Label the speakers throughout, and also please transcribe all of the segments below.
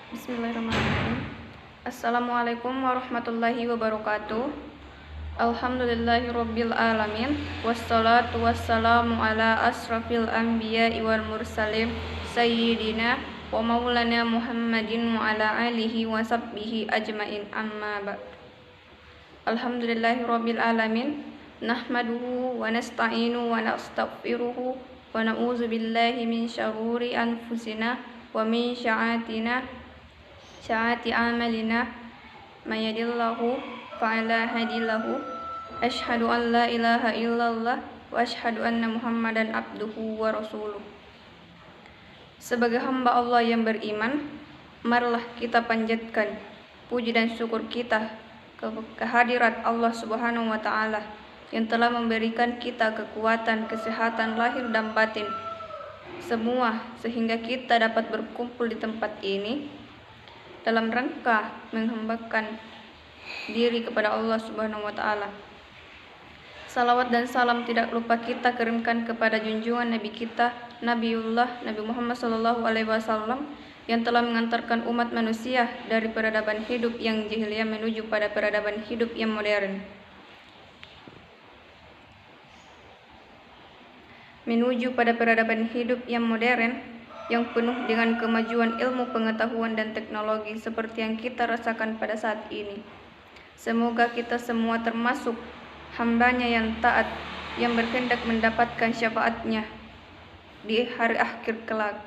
Speaker 1: Bismillahirrahmanirrahim. Assalamualaikum warahmatullahi wabarakatuh. Alhamdulillahirabbil alamin. Wassalatu wassalamu ala asrafil anbiya'i wal mursalin sayyidina wa maulana Muhammadin wa ala alihi wa sahbihi ajmain, amma ba'd. Alhamdulillahirabbil alamin. Nahmaduhu wa nasta'inu wa nastaghfiruhu wa na'udzu billahi min syaruri anfusina wa min syi'ati amalina may yahdihillahu fala hadiyalahu asyhadu an la ilaha illallah wa asyhadu anna muhammadan abduhu wa rasuluh. Sebagai hamba Allah yang beriman, marilah kita panjatkan puji dan syukur kita kehadirat Allah Subhanahu wa taala yang telah memberikan kita kekuatan, kesehatan lahir dan batin semua sehingga kita dapat berkumpul di tempat ini dalam rangka menghambakan diri kepada Allah Subhanahu wa taala. Salawat dan salam tidak lupa kita kirimkan kepada junjungan Nabi kita, Nabiullah Nabi Muhammad SAW, yang telah mengantarkan umat manusia dari peradaban hidup yang jahiliyah menuju pada peradaban hidup yang modern. Yang penuh dengan kemajuan ilmu pengetahuan dan teknologi seperti yang kita rasakan pada saat ini. Semoga kita semua termasuk hambanya yang taat, yang berkehendak mendapatkan syafaatnya di hari akhir kelak.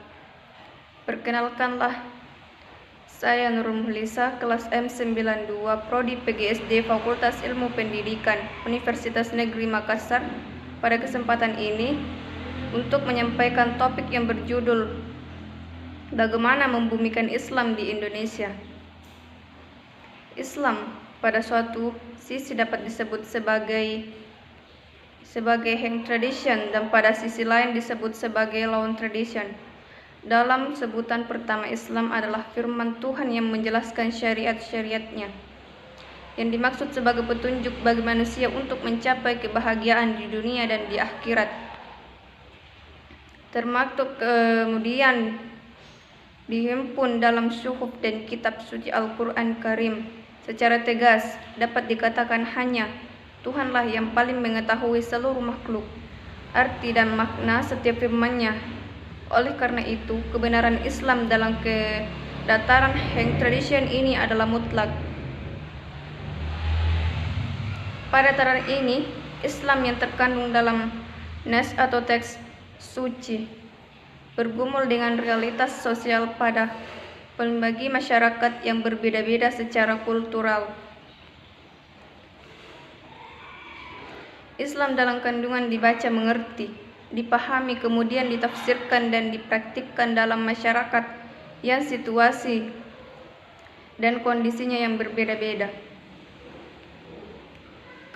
Speaker 1: Perkenalkanlah, saya Nurul Muhlisa, kelas M92, Prodi PGSD Fakultas Ilmu Pendidikan Universitas Negeri Makassar. Pada kesempatan ini untuk menyampaikan topik yang berjudul bagaimana membumikan Islam di Indonesia. Islam pada suatu sisi dapat disebut sebagai hang tradition dan pada sisi lain disebut sebagai lawan tradition. Dalam sebutan pertama, Islam adalah firman Tuhan yang menjelaskan syariat-syariatnya yang dimaksud sebagai petunjuk bagi manusia untuk mencapai kebahagiaan di dunia dan di akhirat. Termaktub kemudian dihimpun dalam syuhuf dan kitab suci Al-Quran Karim. Secara tegas dapat dikatakan hanya Tuhanlah yang paling mengetahui seluruh makhluk, arti dan makna setiap firman-Nya. Oleh karena itu, kebenaran Islam dalam kedataran hang tradition ini adalah mutlak. Pada tataran ini, Islam yang terkandung dalam nas atau teks suci bergumul dengan realitas sosial pada pembagi masyarakat yang berbeda-beda secara kultural. Islam dalam kandungan dibaca, mengerti, dipahami, kemudian ditafsirkan dan dipraktikkan dalam masyarakat yang situasi dan kondisinya yang berbeda-beda.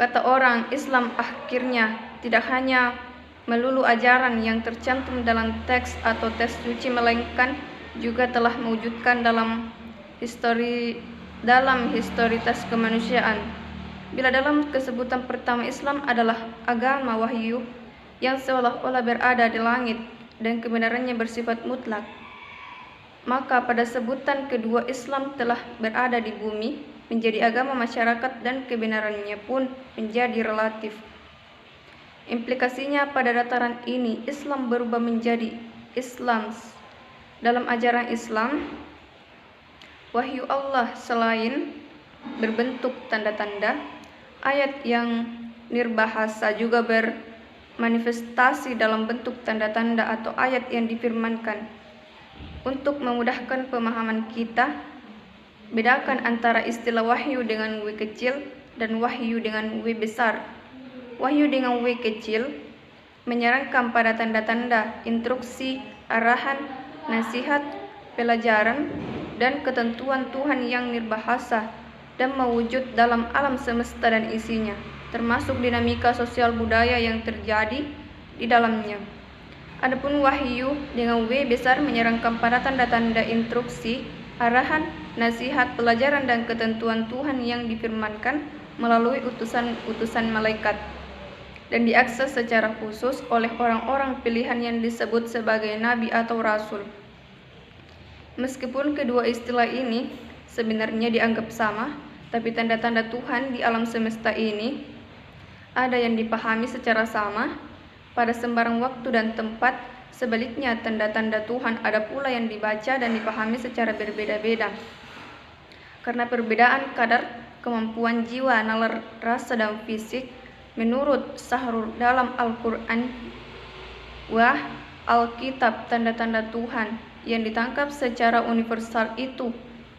Speaker 1: Kata orang, Islam akhirnya tidak hanya melulu ajaran yang tercantum dalam teks atau teks suci, melainkan juga telah mewujudkan dalam historitas kemanusiaan. Bila dalam kesebutan pertama Islam adalah agama wahyu yang seolah-olah berada di langit dan kebenarannya bersifat mutlak, maka pada sebutan kedua Islam telah berada di bumi, menjadi agama masyarakat dan kebenarannya pun menjadi relatif. Implikasinya pada dataran ini Islam berubah menjadi Islam. Dalam ajaran Islam, wahyu Allah selain berbentuk tanda-tanda, ayat yang nirbahasa juga bermanifestasi dalam bentuk tanda-tanda atau ayat yang difirmankan. Untuk memudahkan pemahaman kita, bedakan antara istilah wahyu dengan W kecil dan wahyu dengan W besar. Wahyu dengan W kecil menyerangkan pada tanda-tanda, instruksi, arahan, nasihat, pelajaran, dan ketentuan Tuhan yang nirbahasa dan mewujud dalam alam semesta dan isinya, termasuk dinamika sosial budaya yang terjadi di dalamnya. Adapun wahyu dengan W besar menyerangkan pada tanda-tanda, instruksi, arahan, nasihat, pelajaran, dan ketentuan Tuhan yang difirmankan melalui utusan malaikat dan diakses secara khusus oleh orang-orang pilihan yang disebut sebagai nabi atau rasul. Meskipun kedua istilah ini sebenarnya dianggap sama, tapi tanda-tanda Tuhan di alam semesta ini ada yang dipahami secara sama pada sembarang waktu dan tempat. Sebaliknya, tanda-tanda Tuhan ada pula yang dibaca dan dipahami secara berbeda-beda. Karena perbedaan kadar kemampuan jiwa, nalar, rasa, dan fisik, menurut Sahrul dalam Al-Quran, Alkitab, tanda-tanda Tuhan yang ditangkap secara universal itu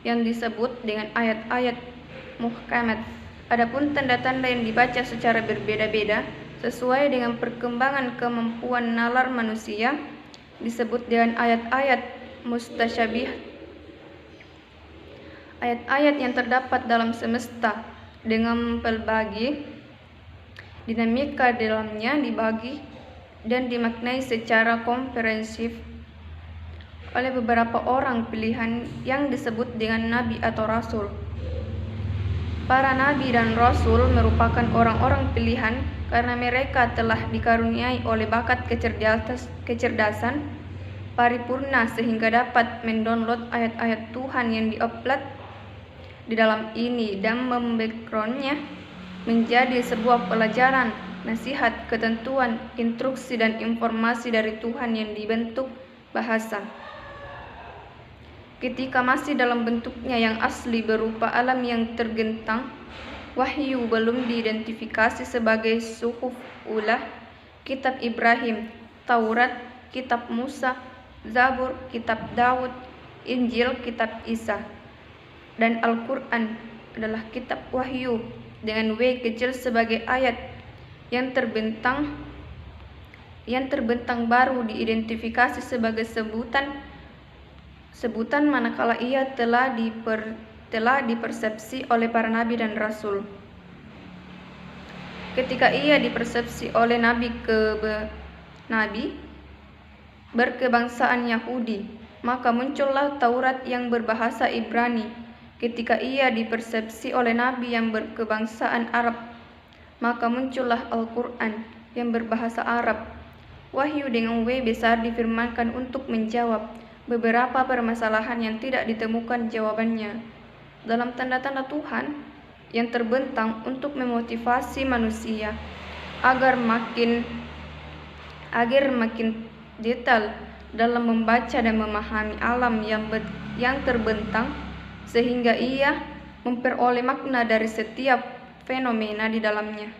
Speaker 1: yang disebut dengan ayat-ayat muhkamat. Adapun tanda-tanda yang dibaca secara berbeda-beda sesuai dengan perkembangan kemampuan nalar manusia disebut dengan ayat-ayat mustasyabih. Ayat-ayat yang terdapat dalam semesta dengan pelbagai dinamika dalamnya dibagi dan dimaknai secara komprehensif oleh beberapa orang pilihan yang disebut dengan nabi atau rasul. Para nabi dan rasul merupakan orang-orang pilihan karena mereka telah dikaruniai oleh bakat kecerdasan paripurna sehingga dapat mendownload ayat-ayat Tuhan yang diupload di dalam ini dan membackgroundnya menjadi sebuah pelajaran, nasihat, ketentuan, instruksi, dan informasi dari Tuhan yang dibentuk bahasa. Ketika masih dalam bentuknya yang asli berupa alam yang tergentang, wahyu belum diidentifikasi sebagai suhuf ulah, kitab Ibrahim, Taurat, kitab Musa, Zabur, kitab Daud, Injil, kitab Isa, dan Al-Quran adalah kitab wahyu dengan W kecil sebagai ayat yang terbentang baru diidentifikasi sebagai sebutan manakala ia telah dipersepsi oleh para nabi dan rasul. Ketika ia dipersepsi oleh nabi berkebangsaan Yahudi, maka muncullah Taurat yang berbahasa Ibrani. Ketika ia dipersepsi oleh nabi yang berkebangsaan Arab, maka muncullah Al-Quran yang berbahasa Arab. Wahyu dengan W besar difirmankan untuk menjawab beberapa permasalahan yang tidak ditemukan jawabannya dalam tanda-tanda Tuhan yang terbentang untuk memotivasi manusia agar makin detail dalam membaca dan memahami alam yang terbentang sehingga ia memperoleh makna dari setiap fenomena di dalamnya.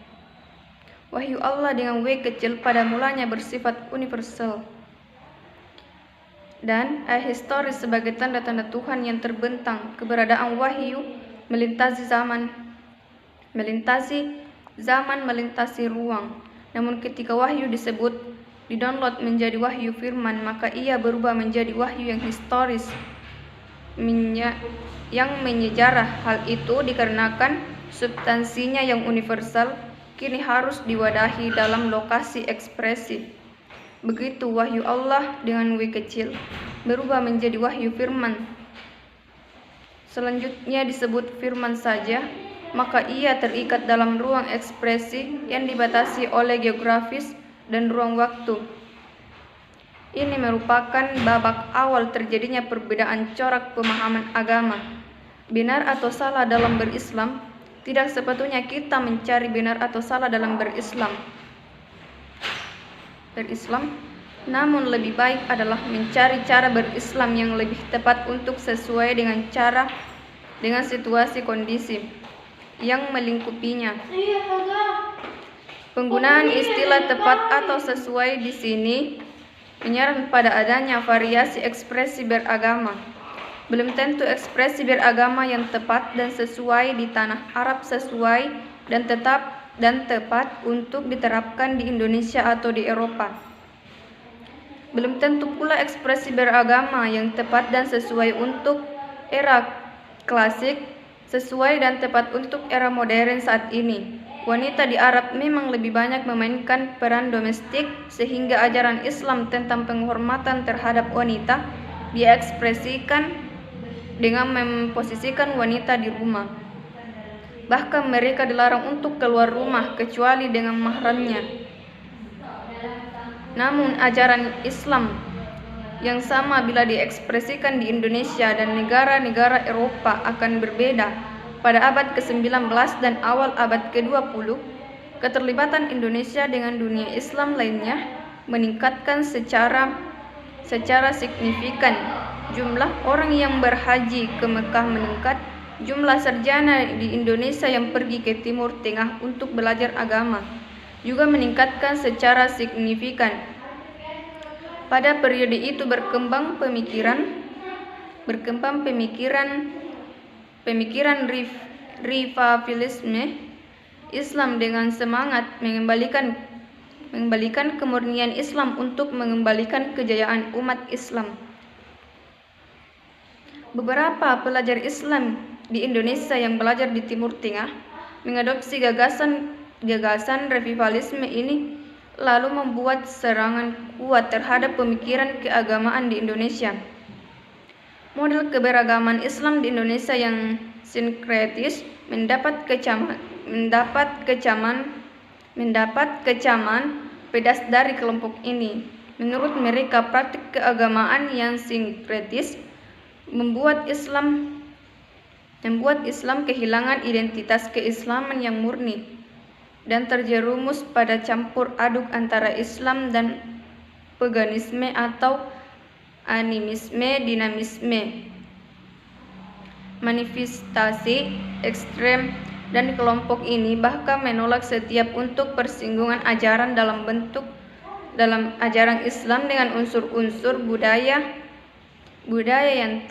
Speaker 1: Wahyu Allah dengan W kecil pada mulanya bersifat universal dan historis sebagai tanda-tanda Tuhan yang terbentang. Keberadaan wahyu melintasi zaman, melintasi ruang. Namun ketika wahyu disebut didownload menjadi wahyu firman, maka ia berubah menjadi wahyu yang historis, yang menyejarah. Hal itu dikarenakan substansinya yang universal kini harus diwadahi dalam lokasi ekspresi. Begitu wahyu Allah dengan W kecil berubah menjadi wahyu firman, selanjutnya disebut firman saja, maka ia terikat dalam ruang ekspresi yang dibatasi oleh geografis dan ruang waktu. Ini merupakan babak awal terjadinya perbedaan corak pemahaman agama. Benar atau salah dalam berislam, tidak sepatutnya kita mencari benar atau salah dalam berislam, namun lebih baik adalah mencari cara berislam yang lebih tepat untuk sesuai dengan situasi kondisi yang melingkupinya. Penggunaan istilah tepat atau sesuai di sini menyarankan pada adanya variasi ekspresi beragama. Belum tentu ekspresi beragama yang tepat dan sesuai di tanah Arab sesuai dan tepat untuk diterapkan di Indonesia atau di Eropa. Belum tentu pula ekspresi beragama yang tepat dan sesuai untuk era klasik, sesuai dan tepat untuk era modern saat ini. Wanita di Arab memang lebih banyak memainkan peran domestik, sehingga ajaran Islam tentang penghormatan terhadap wanita diekspresikan dengan memposisikan wanita di rumah. Bahkan mereka dilarang untuk keluar rumah kecuali dengan mahramnya. Namun ajaran Islam yang sama bila diekspresikan di Indonesia dan negara-negara Eropa akan berbeda. Pada abad ke-19 dan awal abad ke-20, keterlibatan Indonesia dengan dunia Islam lainnya meningkatkan secara signifikan. Jumlah orang yang berhaji ke Mekah meningkat. Jumlah sarjana di Indonesia yang pergi ke Timur Tengah untuk belajar agama juga meningkatkan secara signifikan. Pada periode itu berkembang pemikiran revivalisme Islam dengan semangat mengembalikan kemurnian Islam untuk mengembalikan kejayaan umat Islam. Beberapa pelajar Islam di Indonesia yang belajar di Timur Tengah mengadopsi gagasan revivalisme ini, lalu membuat serangan kuat terhadap pemikiran keagamaan di Indonesia. Model keberagaman Islam di Indonesia yang sinkretis mendapat kecaman pedas dari kelompok ini. Menurut mereka, praktik keagamaan yang sinkretis membuat Islam kehilangan identitas keislaman yang murni dan terjerumus pada campur aduk antara Islam dan paganisme atau animisme dinamisme. Manifestasi ekstrem dan kelompok ini bahkan menolak setiap untuk persinggungan ajaran dalam ajaran Islam dengan unsur-unsur budaya yang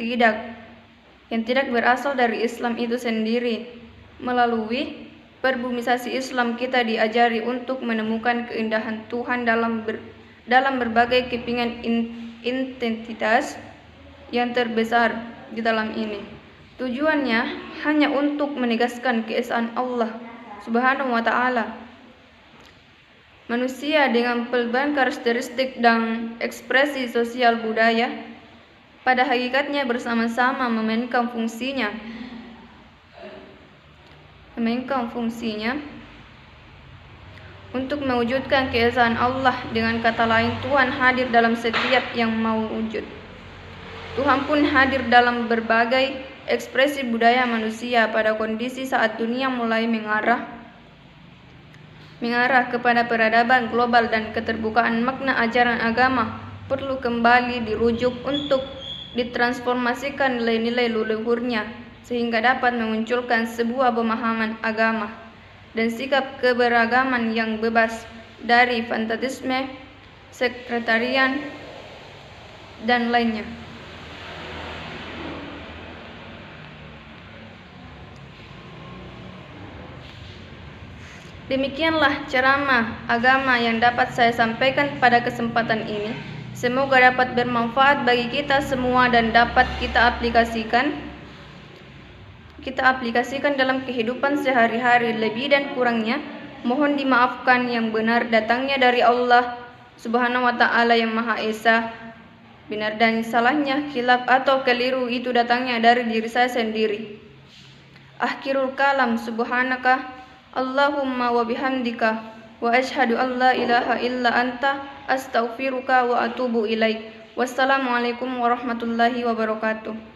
Speaker 1: tidak berasal dari Islam itu sendiri. Melalui perbumisasi Islam, kita diajari untuk menemukan keindahan Tuhan dalam berbagai kepingan identitas yang terbesar di dalam ini. Tujuannya hanya untuk menegaskan keesaan Allah Subhanahu wa Ta'ala. Manusia dengan pelbagai karakteristik dan ekspresi sosial budaya pada hakikatnya bersama-sama memainkan fungsinya untuk mewujudkan keesaan Allah. Dengan kata lain, Tuhan hadir dalam setiap yang mau wujud. Tuhan pun hadir dalam berbagai ekspresi budaya manusia. Pada kondisi saat dunia mulai mengarah kepada peradaban global dan keterbukaan, makna ajaran agama perlu kembali dirujuk untuk ditransformasikan nilai-nilai leluhurnya sehingga dapat memunculkan sebuah pemahaman agama dan sikap keberagaman yang bebas dari fanatisme, sekretarian, dan lainnya. Demikianlah ceramah agama yang dapat saya sampaikan pada kesempatan ini. Semoga dapat bermanfaat bagi kita semua dan dapat kita aplikasikan dalam kehidupan sehari-hari. Lebih dan kurangnya mohon dimaafkan. Yang benar datangnya dari Allah Subhanahu wa Ta'ala yang Maha Esa. Benar dan salahnya, khilaf atau keliru, itu datangnya dari diri saya sendiri. Akhirul kalam, subhanaka Allahumma wa bihamdika wa asyhadu an la ilaha illa anta astaghfiruka wa atubu ilaik. Wassalamualaikum warahmatullahi wabarakatuh.